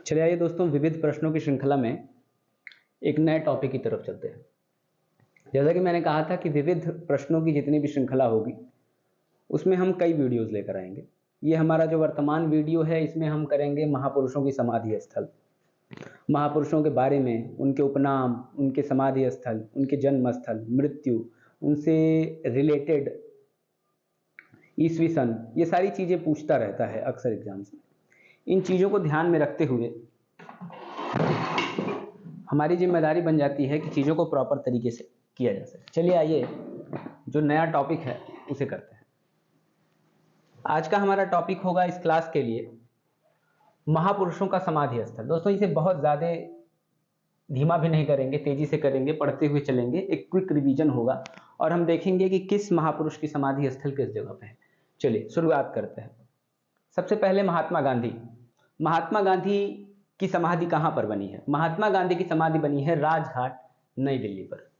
चलिए आइए दोस्तों, विविध प्रश्नों की श्रृंखला में एक नए टॉपिक की तरफ चलते हैं। जैसा कि मैंने कहा था कि विविध प्रश्नों की जितनी भी श्रृंखला होगी उसमें हम कई वीडियोस लेकर आएंगे। ये हमारा जो वर्तमान वीडियो है, इसमें हम करेंगे महापुरुषों की समाधि स्थल, महापुरुषों के बारे में, उनके उपनाम, उनके समाधि स्थल, उनके जन्म स्थल, मृत्यु, उनसे रिलेटेड ईस्वी सन, ये सारी चीज़ें पूछता रहता है अक्सर एग्जाम्स में। इन चीज़ों को ध्यान में रखते हुए हमारी जिम्मेदारी बन जाती है कि चीज़ों को प्रॉपर तरीके से किया जा सके। चलिए आइए जो नया टॉपिक है उसे करते हैं। आज का हमारा टॉपिक होगा इस क्लास के लिए महापुरुषों का समाधि स्थल। दोस्तों इसे बहुत ज़्यादा धीमा भी नहीं करेंगे, तेजी से करेंगे, पढ़ते हुए चलेंगे। एक क्विक रिवीजन होगा और हम देखेंगे कि किस महापुरुष की समाधि स्थल किस जगह पे है। चलिए शुरुआत करते हैं। सबसे पहले महात्मा गांधी। महात्मा गांधी की समाधि कहाँ पर बनी है? महात्मा गांधी की समाधि बनी है राजघाट, नई दिल्ली पर।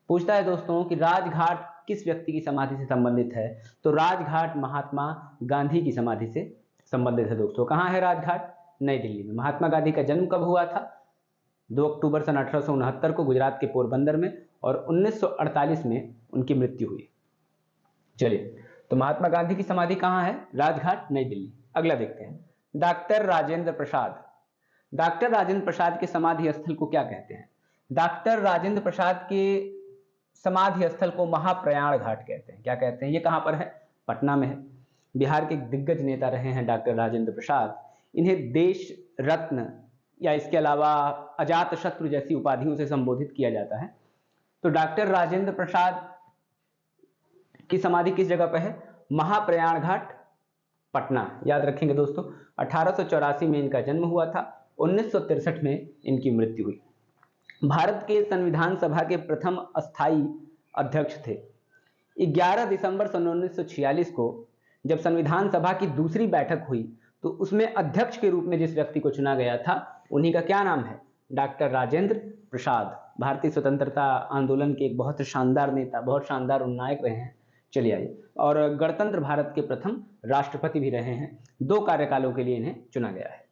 पूछता है दोस्तों कि राजघाट किस व्यक्ति की समाधि से संबंधित है? तो राजघाट महात्मा गांधी की समाधि से संबंधित है। दोस्तों कहाँ है राजघाट? नई दिल्ली में। महात्मा गांधी का जन्म कब हुआ था? 2 अक्टूबर सन 1869 को गुजरात के पोरबंदर में, और 1948 में उनकी मृत्यु हुई। चलिए, तो महात्मा गांधी की समाधि कहाँ है? राजघाट, नई दिल्ली। अगला देखते हैं, डॉक्टर राजेंद्र प्रसाद। डॉक्टर राजेंद्र प्रसाद के समाधि स्थल को क्या कहते हैं? डॉक्टर राजेंद्र प्रसाद के समाधि स्थल को महाप्रयाण घाट कहते हैं। क्या कहते हैं? ये कहाँ पर है? पटना में है। बिहार के दिग्गज नेता रहे हैं डॉक्टर राजेंद्र प्रसाद। इन्हें देश रत्न या इसके अलावा अजात शत्रु जैसी उपाधियों से संबोधित किया जाता है। तो डॉक्टर राजेंद्र प्रसाद की समाधि किस जगह पर है? महाप्रयाण घाट, पटना। याद रखेंगे दोस्तों, 1884 में इनका जन्म हुआ था, 1963 में इनकी मृत्यु हुई। भारत के संविधान सभा के प्रथम अस्थायी अध्यक्ष थे। 11 दिसंबर सन 1946 को जब संविधान सभा की दूसरी बैठक हुई तो उसमें अध्यक्ष के रूप में जिस व्यक्ति को चुना गया था, उन्हीं का क्या नाम है? डॉक्टर राजेंद्र प्रसाद। भारतीय स्वतंत्रता आंदोलन के एक बहुत शानदार नेता, बहुत शानदार नायक रहे हैं। चलिए आइए, और गणतंत्र भारत के प्रथम राष्ट्रपति भी रहे हैं। 2 कार्यकालों के लिए इन्हें चुना गया है।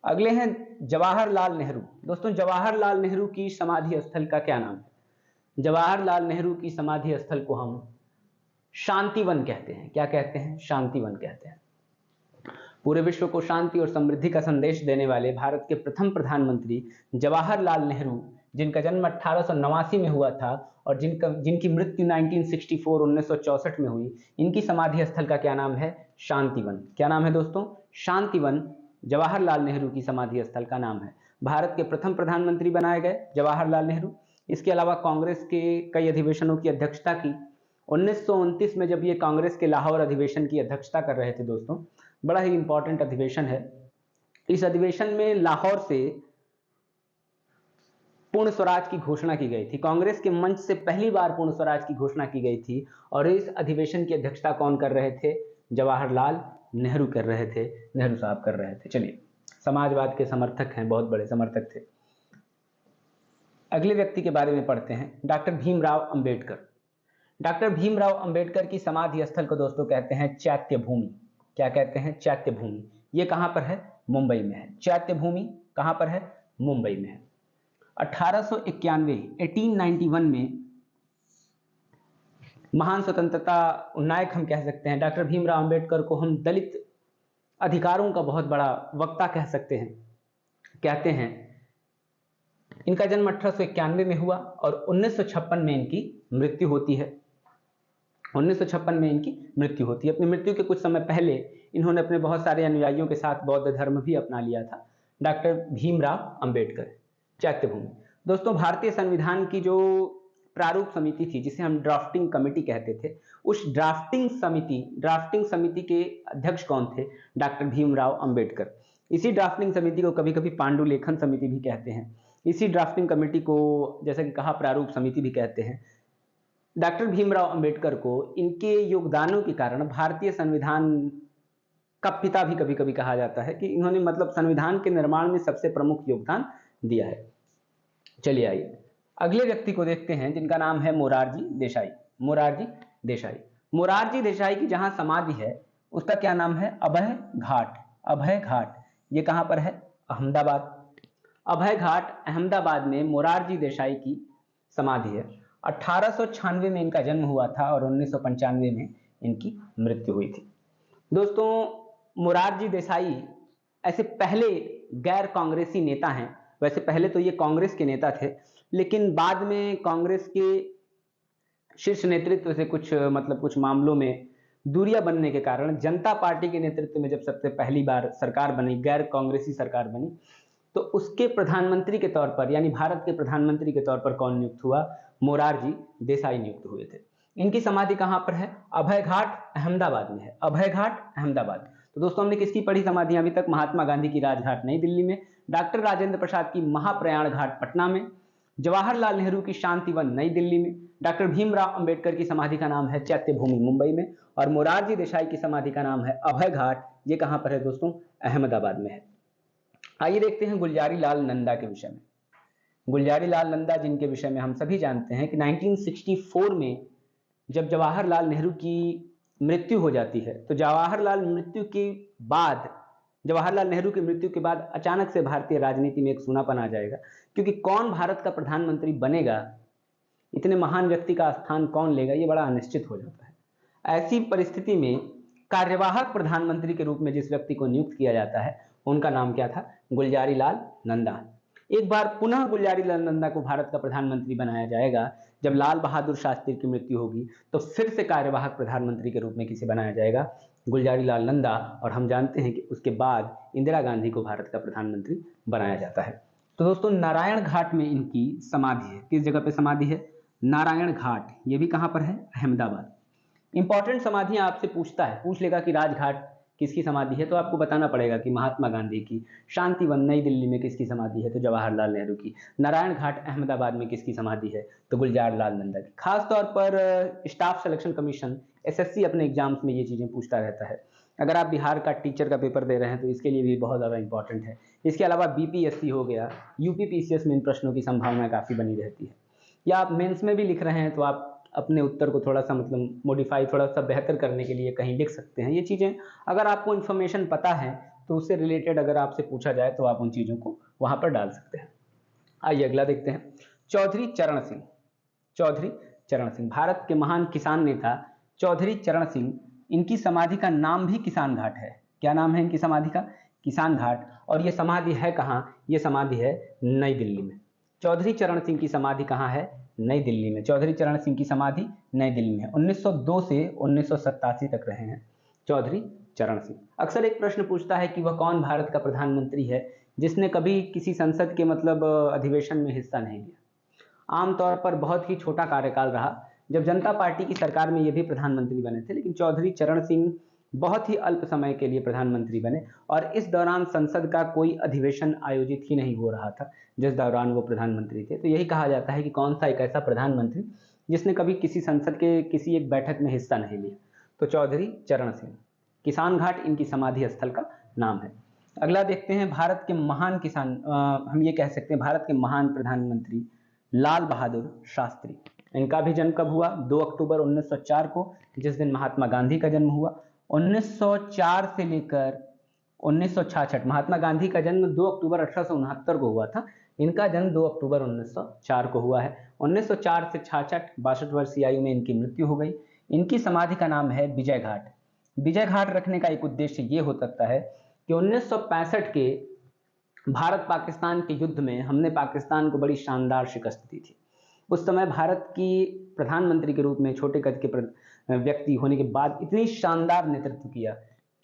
अगले हैं जवाहरलाल नेहरू। दोस्तों जवाहरलाल नेहरू की समाधि स्थल का क्या नाम है? जवाहरलाल नेहरू की समाधि स्थल को हम शांतिवन कहते हैं। क्या कहते हैं? शांतिवन कहते हैं। पूरे विश्व को शांति और समृद्धि का संदेश देने वाले भारत के प्रथम प्रधानमंत्री जवाहरलाल नेहरू, जिनका जन्म 1889 में हुआ था और जिनकी मृत्यु 1964 में हुई, इनकी समाधि स्थल का क्या नाम है? शांतिवन। क्या नाम है दोस्तों? शांतिवन जवाहरलाल नेहरू की समाधि स्थल का नाम है। भारत के प्रथम प्रधानमंत्री बनाए गए जवाहरलाल नेहरू। इसके अलावा कांग्रेस के कई अधिवेशनों की अध्यक्षता की। 1929 में जब ये कांग्रेस के लाहौर अधिवेशन की अध्यक्षता कर रहे थे दोस्तों, बड़ा ही इंपॉर्टेंट अधिवेशन है। इस अधिवेशन में लाहौर से पूर्ण स्वराज की घोषणा की गई थी। कांग्रेस के मंच से पहली बार पूर्ण स्वराज की घोषणा की गई थी, और इस अधिवेशन की अध्यक्षता कौन कर रहे थे? जवाहरलाल नेहरू कर रहे थे, नेहरू साहब कर रहे थे। चलिए, समाजवाद के समर्थक हैं, बहुत बड़े समर्थक थे। अगले व्यक्ति के बारे में पढ़ते हैं, डॉक्टर भीमराव अंबेडकर। डॉक्टर भीमराव अंबेडकर की समाधि स्थल को दोस्तों कहते हैं चैत्य भूमि। क्या कहते हैं? चैत्य भूमि। ये कहां पर है? मुंबई में है। चैत्य भूमि कहां पर है? मुंबई में है। 1891 में महान स्वतंत्रता नायक हम कह सकते हैं डॉक्टर भीमराव अंबेडकर को। हम दलित अधिकारों का बहुत बड़ा वक्ता कह सकते हैं, कहते हैं। इनका जन्म 1891 में हुआ और 1956 में इनकी मृत्यु होती है। 1956 में इनकी मृत्यु होती है। अपनी मृत्यु के कुछ समय पहले इन्होंने अपने बहुत सारे अनुयायियों के साथ बौद्ध धर्म भी अपना लिया था। डॉक्टर भीमराव अंबेडकर, चैत्य भूमि। दोस्तों भारतीय संविधान की जो प्रारूप समिति थी, जिसे हम ड्राफ्टिंग कमेटी कहते थे, उस ड्राफ्टिंग समिति के अध्यक्ष कौन थे? डॉक्टर भीमराव अंबेडकर। इसी ड्राफ्टिंग समिति को कभी कभी पांडुलेखन समिति भी कहते हैं। इसी ड्राफ्टिंग कमेटी को, जैसा कि कहा, प्रारूप समिति भी कहते हैं। डॉक्टर भीमराव अंबेडकर को इनके योगदानों के कारण भारतीय संविधान का पिता भी कभी कभी कहा जाता है, कि इन्होंने मतलब संविधान के निर्माण में सबसे प्रमुख योगदान दिया है। चलिए आइए अगले व्यक्ति को देखते हैं, जिनका नाम है मोरारजी देसाई। मोरारजी देसाई। मोरारजी देसाई की जहां समाधि है उसका क्या नाम है? अभय घाट। अभय घाट। ये कहां पर है? अहमदाबाद। अभय घाट अहमदाबाद में मोरारजी देसाई की समाधि है। 1896 में इनका जन्म हुआ था और 1995 में इनकी मृत्यु हुई थी। दोस्तों, मोरारजी देसाई ऐसे पहले गैर कांग्रेसी नेता हैं। वैसे पहले तो ये कांग्रेस के नेता थे, लेकिन बाद में कांग्रेस के शीर्ष नेतृत्व से कुछ मामलों में दूरियां बनने के कारण जनता पार्टी के नेतृत्व में जब सबसे पहली बार सरकार बनी, गैर कांग्रेसी सरकार बनी, तो उसके प्रधानमंत्री के तौर पर, यानी भारत के प्रधानमंत्री के तौर पर कौन नियुक्त हुआ? मोरारजी देसाई नियुक्त हुए थे। इनकी समाधि कहां पर है? अभय घाट अहमदाबाद में है। अभय घाट अहमदाबाद। तो दोस्तों, हमने किसकी पढ़ी समाधियां अभी तक? महात्मा गांधी की राजघाट नई दिल्ली में, डॉक्टर राजेंद्र प्रसाद की महाप्रयाण घाट पटना में, जवाहरलाल नेहरू की शांतिवन नई दिल्ली में, डॉक्टर भीमराव अंबेडकर की समाधि का नाम है चैत्य भूमि मुंबई में, और मोरारजी देसाई की समाधि का नाम है अभय घाट। ये कहां पर है दोस्तों? अहमदाबाद में है। आइए देखते हैं गुलजारी लाल नंदा के विषय में। गुलजारी लाल नंदा, जिनके विषय में हम सभी जानते हैं कि 1964 में जब जवाहरलाल नेहरू की मृत्यु हो जाती है, तो जवाहरलाल नेहरू की मृत्यु के बाद अचानक से भारतीय राजनीति में एक सूनापन आ जाएगा, क्योंकि कौन भारत का प्रधानमंत्री बनेगा, इतने महान व्यक्ति का स्थान कौन लेगा, ये बड़ा अनिश्चित हो जाता है। ऐसी परिस्थिति में कार्यवाहक प्रधानमंत्री के रूप में जिस व्यक्ति को नियुक्त किया जाता है, उनका नाम क्या था? गुलजारी लाल नंदा। एक बार पुनः गुलजारी लाल नंदा को भारत का प्रधानमंत्री बनाया जाएगा। जब लाल बहादुर शास्त्री की मृत्यु होगी तो फिर से कार्यवाहक प्रधानमंत्री के रूप में किसे बनाया जाएगा? गुलजारी लाल नंदा। और हम जानते हैं कि उसके बाद इंदिरा गांधी को भारत का प्रधानमंत्री बनाया जाता है। तो दोस्तों, नारायण घाट में इनकी समाधि है। किस जगह पे समाधि है? नारायण घाट। ये भी कहां पर है? अहमदाबाद। इंपॉर्टेंट समाधियां आपसे पूछ लेगा कि राजघाट किसकी समाधि है, तो आपको बताना पड़ेगा कि महात्मा गांधी की। शांतिवन नई दिल्ली में किसकी समाधि है? तो जवाहरलाल नेहरू की। नारायण घाट अहमदाबाद में किसकी समाधि है? तो गुलजार लाल नंदा की। खासतौर पर स्टाफ सिलेक्शन कमीशन SSC अपने एग्जाम्स में ये चीजें पूछता रहता है। अगर आप बिहार का टीचर का पेपर दे रहे हैं तो इसके लिए भी बहुत ज़्यादा इंपॉर्टेंट है। इसके अलावा BPSC हो गया, UPPCS में इन प्रश्नों की संभावना काफ़ी बनी रहती है। या आप मेंस में भी लिख रहे हैं तो आप अपने उत्तर को थोड़ा सा मॉडिफाई, थोड़ा सा बेहतर करने के लिए कहीं लिख सकते हैं। ये चीज़ें अगर आपको इन्फॉर्मेशन पता है तो उससे रिलेटेड अगर आपसे पूछा जाए तो आप उन चीज़ों को वहाँ पर डाल सकते हैं। आइए अगला देखते हैं। चौधरी चरण सिंह। चौधरी चरण सिंह भारत के महान किसान नेता चौधरी चरण सिंह, इनकी समाधि का नाम भी किसान घाट है। क्या नाम है इनकी समाधि का? किसान घाट। और ये समाधि है कहाँ? ये समाधि है नई दिल्ली में। चौधरी चरण सिंह की समाधि कहाँ है? नई दिल्ली में। चौधरी चरण सिंह की समाधि नई दिल्ली में। 1902 से 1987 तक रहे हैं चौधरी चरण सिंह। अक्सर एक प्रश्न पूछता है कि वह कौन भारत का प्रधानमंत्री है जिसने कभी किसी संसद के अधिवेशन में हिस्सा नहीं लिया। आमतौर पर बहुत ही छोटा कार्यकाल रहा। जब जनता पार्टी की सरकार में ये भी प्रधानमंत्री बने थे, लेकिन चौधरी चरण सिंह बहुत ही अल्प समय के लिए प्रधानमंत्री बने और इस दौरान संसद का कोई अधिवेशन आयोजित ही नहीं हो रहा था जिस दौरान वो प्रधानमंत्री थे। तो यही कहा जाता है कि कौन सा एक ऐसा प्रधानमंत्री जिसने कभी किसी संसद के किसी एक बैठक में हिस्सा नहीं लिया। तो चौधरी चरण सिंह। किसान घाट इनकी समाधि स्थल का नाम है। अगला देखते हैं। भारत के महान हम ये कह सकते हैं भारत के महान प्रधानमंत्री लाल बहादुर शास्त्री। इनका भी जन्म कब हुआ? 2 अक्टूबर 1904 को, जिस दिन महात्मा गांधी का जन्म हुआ। 1904 से लेकर 1966, महात्मा गांधी का जन्म 2 अक्टूबर 1869 को हुआ था। इनका जन्म 2 अक्टूबर 1904 को हुआ है। 1904 से 66, 62 वर्ष की आयु में इनकी मृत्यु हो गई। इनकी समाधि का नाम है विजय घाट। विजय घाट रखने का एक उद्देश्य ये हो सकता है कि 1965 के भारत पाकिस्तान के युद्ध में हमने पाकिस्तान को बड़ी शानदार शिकस्त दी थी। उस समय भारत की प्रधानमंत्री के रूप में छोटे कद के व्यक्ति होने के बाद इतनी शानदार नेतृत्व किया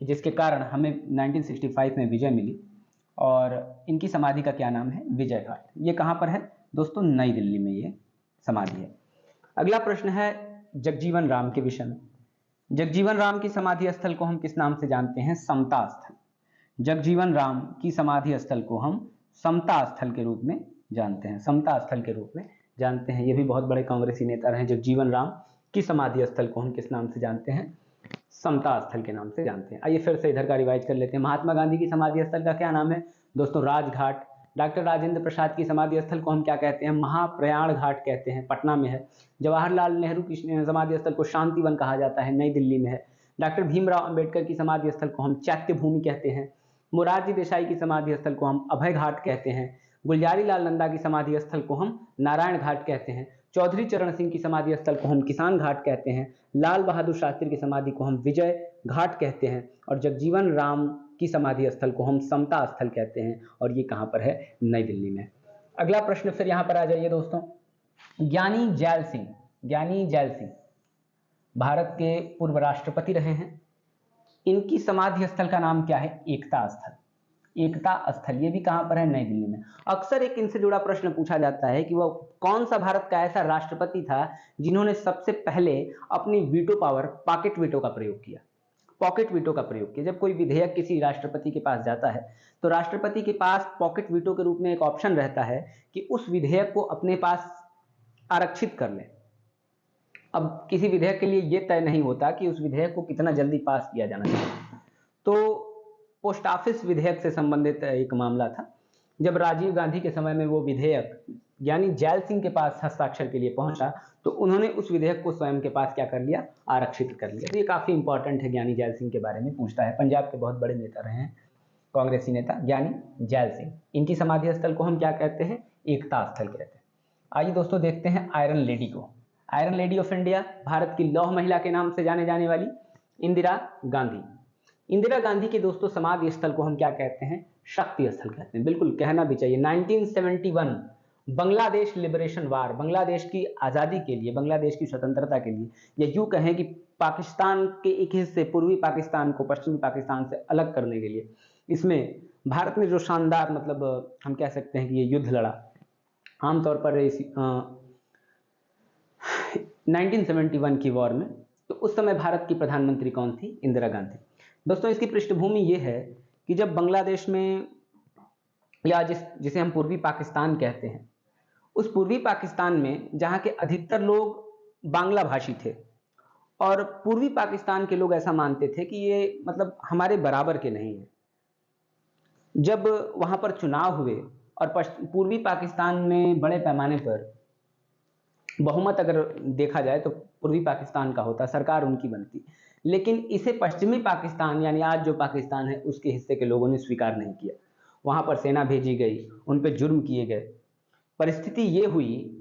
कि जिसके कारण हमें 1965 में विजय मिली। और इनकी समाधि का क्या नाम है? विजय घाट। ये कहाँ पर है दोस्तों? नई दिल्ली में ये समाधि है। अगला प्रश्न है जगजीवन राम के विषय में। जगजीवन राम की समाधि स्थल को हम किस नाम से जानते हैं? समता स्थल। जगजीवन राम की समाधि स्थल को हम समता स्थल के रूप में जानते हैं। समता स्थल के रूप में जानते हैं। ये भी बहुत बड़े कांग्रेसी नेता रहे। जगजीवन राम की समाधि स्थल को हम किस नाम से जानते हैं? समता स्थल के नाम से जानते हैं। आइए फिर से इधर का रिवाइज कर लेते हैं। महात्मा गांधी की समाधि स्थल का क्या नाम है दोस्तों? राजघाट। डॉक्टर राजेंद्र प्रसाद की समाधि स्थल को हम क्या कहते हैं? महाप्रयाण घाट कहते हैं, पटना में है। जवाहरलाल नेहरू की समाधि स्थल को शांतिवन कहा जाता है, नई दिल्ली में है। डॉक्टर भीमराव अंबेडकर की समाधि स्थल को हम चैत्य भूमि कहते हैं, मोरारजी देसाई की समाधि स्थल को हम अभय घाट कहते हैं, गुलजारी लाल नंदा की समाधि स्थल को हम नारायण घाट कहते हैं, चौधरी चरण सिंह की समाधि स्थल को हम किसान घाट कहते हैं, लाल बहादुर शास्त्री की समाधि को हम विजय घाट कहते हैं, और जगजीवन राम की समाधि स्थल को हम समता स्थल कहते हैं, और ये कहाँ पर है? नई दिल्ली में। अगला प्रश्न फिर यहाँ पर आ जाइए दोस्तों। ज्ञानी जैल सिंह, ज्ञानी जैल सिंह भारत के पूर्व राष्ट्रपति रहे हैं। इनकी समाधि स्थल का नाम क्या है? एकता स्थल। एकता स्थल, ये भी कहां पर है? नई दिल्ली में। अक्सर एक इनसे जुड़ा प्रश्न पूछा जाता है कि वह कौन सा भारत का ऐसा राष्ट्रपति था जिन्होंने सबसे पहले अपनी वीटो पावर, पॉकेट वीटो का प्रयोग किया। पॉकेट वीटो का प्रयोग किया। जब कोई विधेयक किसी राष्ट्रपति के पास जाता है तो राष्ट्रपति के पास पॉकेट वीटो के रूप में एक ऑप्शन रहता है कि उस विधेयक को अपने पास आरक्षित कर ले। अब किसी विधेयक के लिए यह तय नहीं होता कि उस विधेयक को कितना जल्दी पास किया जाना चाहिए। तो पोस्ट ऑफिस विधेयक से संबंधित एक मामला था। जब राजीव गांधी के समय में वो विधेयक यानी जैल सिंह के पास हस्ताक्षर के लिए पहुंचा तो उन्होंने उस विधेयक को स्वयं के पास क्या कर लिया? आरक्षित कर लिया। तो ये काफी इंपॉर्टेंट है, ज्ञानी जैल सिंह के बारे में पूछता है। पंजाब के बहुत बड़े नेता रहे हैं, कांग्रेसी नेता ज्ञानी जैल सिंह। इनकी समाधि स्थल को हम क्या कहते हैं? एकता स्थल कहते हैं। आइए दोस्तों देखते हैं आयरन लेडी को। Iron lady of India, Bharat की लौह महिला के नाम से जाने जाने वाली इंदिरा गांधी। इंदिरा गांधी के दोस्तों समाधि स्थल को हम क्या कहते हैं? शक्ति स्थल कहते हैं। बिल्कुल कहना भी चाहिए। 1971 बांग्लादेश लिबरेशन वार, बांग्लादेश की आज़ादी के लिए, बांग्लादेश की स्वतंत्रता के लिए, या यूं कहें कि पाकिस्तान के एक हिस्से पूर्वी पाकिस्तान को पश्चिमी पाकिस्तान से अलग करने के लिए, इसमें भारत ने जो शानदार, मतलब हम कह सकते हैं कि ये युद्ध लड़ा। आमतौर पर 1971 की वॉर में, तो उस समय भारत की प्रधानमंत्री कौन थी? इंदिरा गांधी। दोस्तों इसकी पृष्ठभूमि ये है कि जब बांग्लादेश में, या जिसे हम पूर्वी पाकिस्तान कहते हैं, उस पूर्वी पाकिस्तान में जहाँ के अधिकतर लोग बांग्ला भाषी थे और पूर्वी पाकिस्तान के लोग ऐसा मानते थे कि ये मतलब हमारे बराबर के नहीं है। जब वहाँ पर चुनाव हुए और पूर्वी पाकिस्तान में बड़े पैमाने पर बहुमत अगर देखा जाए तो पूर्वी पाकिस्तान का होता, सरकार उनकी बनती, लेकिन इसे पश्चिमी पाकिस्तान यानी आज जो पाकिस्तान है उसके हिस्से के लोगों ने स्वीकार नहीं किया। वहां पर सेना भेजी गई, उन पर जुर्म किए गए। परिस्थिति ये हुई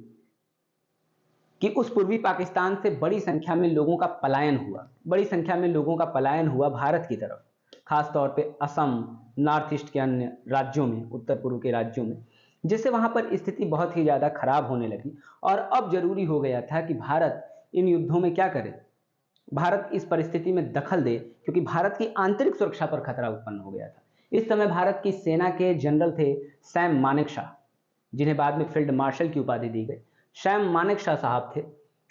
कि उस पूर्वी पाकिस्तान से बड़ी संख्या में लोगों का पलायन हुआ, बड़ी संख्या में लोगों का पलायन हुआ भारत की तरफ, खासतौर पे असम, नॉर्थ ईस्ट के अन्य राज्यों में, उत्तर पूर्व के राज्यों में, जिससे वहां पर स्थिति बहुत ही ज्यादा खराब होने लगी। और अब जरूरी हो गया था कि भारत इन युद्धों में क्या करे? भारत इस परिस्थिति में दखल दे, क्योंकि भारत की आंतरिक सुरक्षा पर खतरा उत्पन्न हो गया था। इस समय भारत की सेना के जनरल थे सैम मानेकशॉ, जिन्हें बाद में फील्ड मार्शल की उपाधि दी गई। सैम मानेकशॉ साहब थे,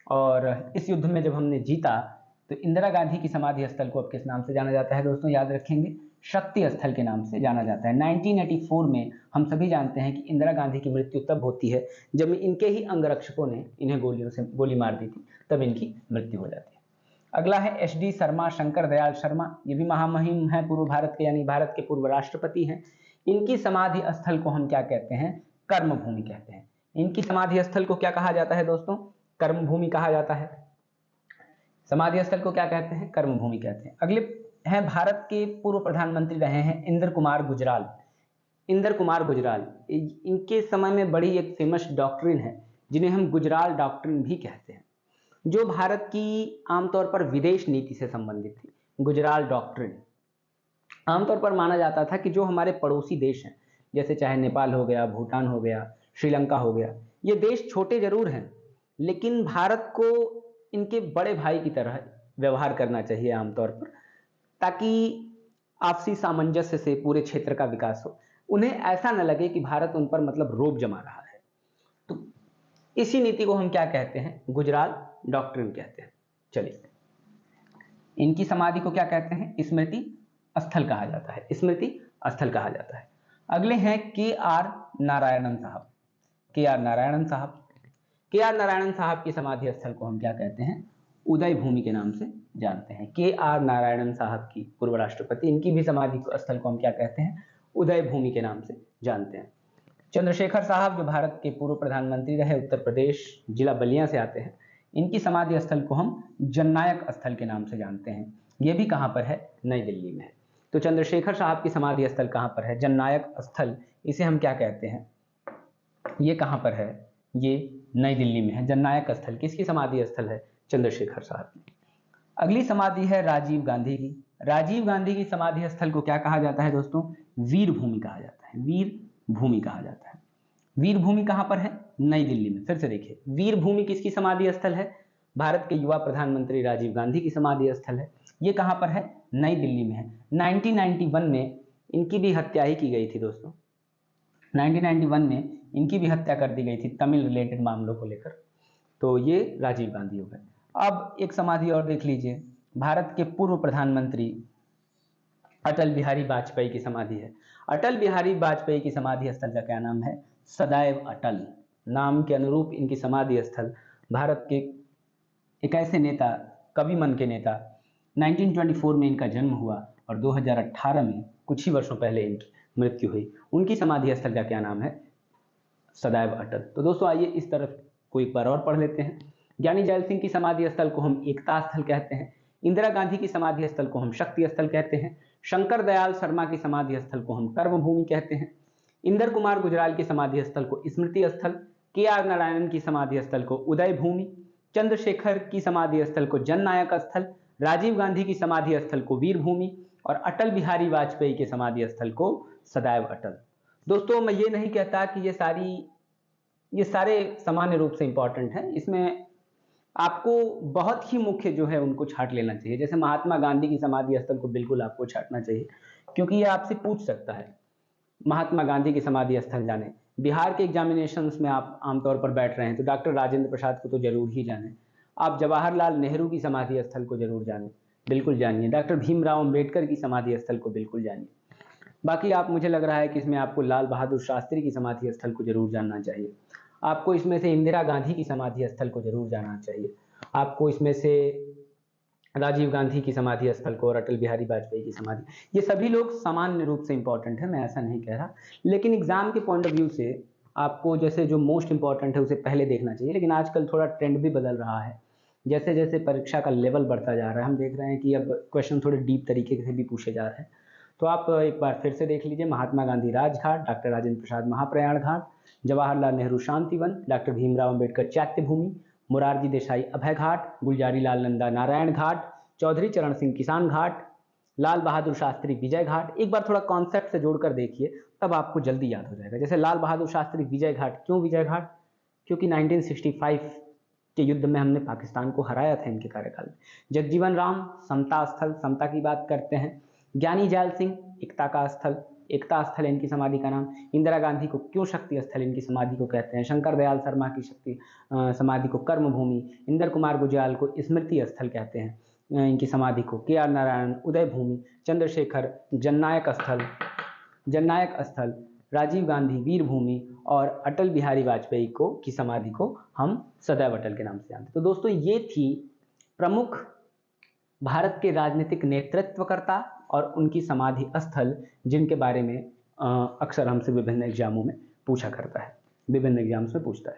और इस युद्ध में जब हमने जीता तो इंदिरा गांधी की समाधि स्थल को अब किस नाम से जाना जाता है दोस्तों? याद रखेंगे, शक्ति स्थल के नाम से जाना जाता है। 1984 में हम सभी जानते हैं कि इंदिरा गांधी की मृत्यु तब होती है जब इनके ही अंगरक्षकों ने इन्हें गोली मार दी थी, तब इनकी मृत्यु हो जाती है। अगला है एच.डी. शर्मा, शंकर दयाल शर्मा। ये भी महामहिम है पूर्व भारत के, यानी भारत के पूर्व राष्ट्रपति हैं। इनकी समाधि स्थल को हम क्या कहते हैं? कर्मभूमि कहते हैं। इनकी समाधि स्थल को क्या कहा जाता है दोस्तों? कर्मभूमि कहा जाता है। समाधि स्थल को क्या कहते हैं? कर्मभूमि कहते हैं। अगले हैं भारत के पूर्व प्रधानमंत्री रहे हैं इंदिरा कुमार गुजराल। इंदिरा कुमार गुजराल, इनके समय में बड़ी एक फेमस डॉक्ट्रिन है जिन्हें हम गुजराल डॉक्ट्रिन भी कहते हैं, जो भारत की आमतौर पर विदेश नीति से संबंधित थी। गुजराल डॉक्ट्रिन आमतौर पर माना जाता था कि जो हमारे पड़ोसी देश हैं, जैसे चाहे नेपाल हो गया, भूटान हो गया, श्रीलंका हो गया, ये देश छोटे जरूर हैं लेकिन भारत को इनके बड़े भाई की तरह व्यवहार करना चाहिए आमतौर पर, ताकि आपसी सामंजस्य से पूरे क्षेत्र का विकास हो। उन्हें ऐसा न लगे कि भारत उन पर मतलब रोब जमा रहा है। तो इसी नीति को हम क्या कहते हैं? गुजराल डॉक्ट्रिन कहते हैं। चलिए, इनकी समाधि को क्या कहते हैं? स्मृति स्थल कहा जाता है। स्मृति स्थल कहा जाता है। अगले हैं के.आर. नारायणन साहब। के.आर. नारायणन साहब, के.आर. नारायणन साहब की समाधि स्थल को हम क्या कहते हैं? उदय भूमि के नाम से जानते हैं। के.आर. नारायणन साहब की, पूर्व राष्ट्रपति, इनकी भी समाधि स्थल को हम क्या कहते हैं? उदय भूमि के नाम से जानते हैं। चंद्रशेखर साहब, जो भारत के पूर्व प्रधानमंत्री रहे, उत्तर प्रदेश जिला बलिया से आते हैं, इनकी समाधि स्थल को हम जननायक स्थल के नाम से जानते हैं। ये भी कहाँ पर है? नई दिल्ली में है। तो चंद्रशेखर साहब की समाधि स्थल कहाँ पर है? जननायक स्थल, इसे हम क्या कहते हैं? ये कहाँ पर है? ये नई दिल्ली में है। जननायक स्थल किसकी समाधि स्थल है? चंद्रशेखर साहब की। अगली समाधि है राजीव गांधी की। राजीव गांधी की समाधि स्थल को क्या कहा जाता है दोस्तों? वीर भूमि कहा जाता है। वीर भूमि कहा जाता है। वीर भूमि कहाँ पर है? नई दिल्ली में। फिर से देखिए, वीर भूमि किसकी समाधि स्थल है? भारत के युवा प्रधानमंत्री राजीव गांधी की समाधि स्थल है। ये कहाँ पर है? नई दिल्ली में है। 1991 में इनकी भी हत्या ही की गई थी दोस्तों। 1991 में इनकी भी हत्या कर दी गई थी तमिल रिलेटेड मामलों को लेकर। तो ये राजीव गांधी हो गए। अब एक समाधि और देख लीजिए, भारत के पूर्व प्रधानमंत्री अटल बिहारी वाजपेयी की समाधि है। अटल बिहारी वाजपेयी की समाधि स्थल का क्या नाम है? सदैव अटल। नाम के अनुरूप इनकी समाधि स्थल भारत के एक ऐसे नेता, कवि मन के नेता, 1924 में इनका जन्म हुआ और 2018 में कुछ ही वर्षों पहले इनकी मृत्यु हुई। उनकी समाधि स्थल का क्या नाम है? सदैव अटल। तो दोस्तों आइए इस तरफ को एक बार और पढ़ लेते हैं। ज्ञानी जैल सिंह की समाधि स्थल को हम एकता स्थल कहते हैं। इंदिरा गांधी की समाधि स्थल को हम शक्ति स्थल कहते हैं। शंकर दयाल शर्मा की समाधि स्थल को हम कर्म भूमि कहते हैं। इंदर कुमार गुजराल की समाधि स्थल को स्मृति स्थल, के.आर. नारायणन की समाधि स्थल को उदय भूमि, चंद्रशेखर की समाधि स्थल को जननायक स्थल, राजीव गांधी की समाधि स्थल को वीर भूमि और अटल बिहारी वाजपेयी के समाधि स्थल को सदैव अटल। दोस्तों मैं ये नहीं कहता कि ये सारे सामान्य रूप से इंपॉर्टेंट हैं। इसमें आपको बहुत ही मुख्य जो है उनको छांट लेना चाहिए। जैसे महात्मा गांधी की समाधि स्थल को बिल्कुल आपको छांटना चाहिए, क्योंकि ये आपसे पूछ सकता है। महात्मा गांधी की समाधि स्थल जाने, बिहार के एग्जामिनेशंस में आप आमतौर पर बैठ रहे हैं तो डॉक्टर राजेंद्र प्रसाद को तो जरूर ही जाने। आप जवाहरलाल नेहरू की समाधि स्थल को जरूर जाने, बिल्कुल जानिए। डॉक्टर भीमराव अंबेडकर की समाधि स्थल को बिल्कुल जानिए। बाकी आप, मुझे लग रहा है कि इसमें आपको लाल बहादुर शास्त्री की समाधि स्थल को जरूर जानना चाहिए। आपको इसमें से इंदिरा गांधी की समाधि स्थल को जरूर जानना चाहिए। आपको इसमें से राजीव गांधी की समाधि स्थल को और अटल बिहारी वाजपेयी की समाधि, ये सभी लोग सामान्य रूप से इंपॉर्टेंट है, मैं ऐसा नहीं कह रहा। लेकिन एग्जाम के पॉइंट ऑफ व्यू से आपको जैसे जो मोस्ट इंपॉर्टेंट है उसे पहले देखना चाहिए। लेकिन आजकल थोड़ा ट्रेंड भी बदल रहा है। जैसे जैसे परीक्षा का लेवल बढ़ता जा रहा है, हम देख रहे हैं कि अब क्वेश्चन थोड़े डीप तरीके से भी पूछे जा रहे हैं। तो आप एक बार फिर से देख लीजिए, महात्मा गांधी राजघाट, डॉक्टर राजेंद्र प्रसाद महाप्रयाण घाट, जवाहरलाल नेहरू शांतिवन, डॉक्टर भीमराव अंबेडकर चैत्य भूमि, मोरारजी देसाई अभय घाट, गुलजारी लाल नंदा नारायण घाट, चौधरी चरण सिंह किसान घाट, लाल बहादुर शास्त्री विजय घाट। एक बार थोड़ा कॉन्सेप्ट से जोड़कर देखिए, तब आपको जल्दी याद हो जाएगा। जैसे लाल बहादुर शास्त्री विजय घाट, क्यों विजय घाट? क्योंकि 1965 के युद्ध में हमने पाकिस्तान को हराया था इनके कार्यकाल में। जगजीवन राम समता स्थल, समता की बात करते हैं। ज्ञानी जैल सिंह एकता का स्थल, एकता स्थल है इनकी समाधि का नाम। इंदिरा गांधी को क्यों शक्ति स्थल इनकी समाधि को कहते हैं। शंकर दयाल शर्मा की शक्ति समाधि को कर्म भूमि, इंदर कुमार गुजराल को स्मृति स्थल कहते हैं इनकी समाधि को, के.आर. नारायण उदय भूमि, चंद्रशेखर जननायक स्थल, राजीव गांधी वीर भूमि और अटल बिहारी वाजपेयी को की समाधि को हम सदैव अटल के नाम से जानते हैं। तो दोस्तों ये थी प्रमुख भारत के राजनीतिक नेतृत्वकर्ता और उनकी समाधि स्थल, जिनके बारे में अक्सर हमसे विभिन्न एग्जामों में पूछा करता है, विभिन्न एग्जाम्स में पूछता है।